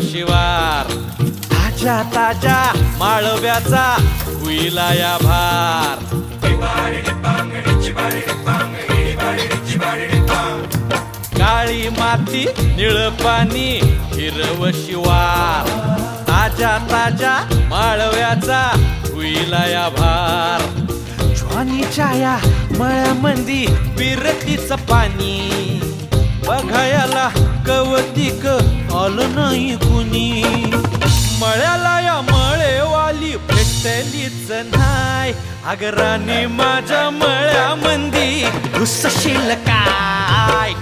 शिवार ताज्या ताज्या माळव्याचा हुईला या भार काळी माती निळ पाणी हिरव शिवार ताज्या ताज्या माळव्याचा हुईला या भार ज्वानीच्या या मळ्यामंदी बिरतीच पाणी बघायला कवतिक आलं नाही कुणी मळ्याला या मळेवाली भेटलीच नाही अगराने माझ्या मळ्यामंदी घुसशील काय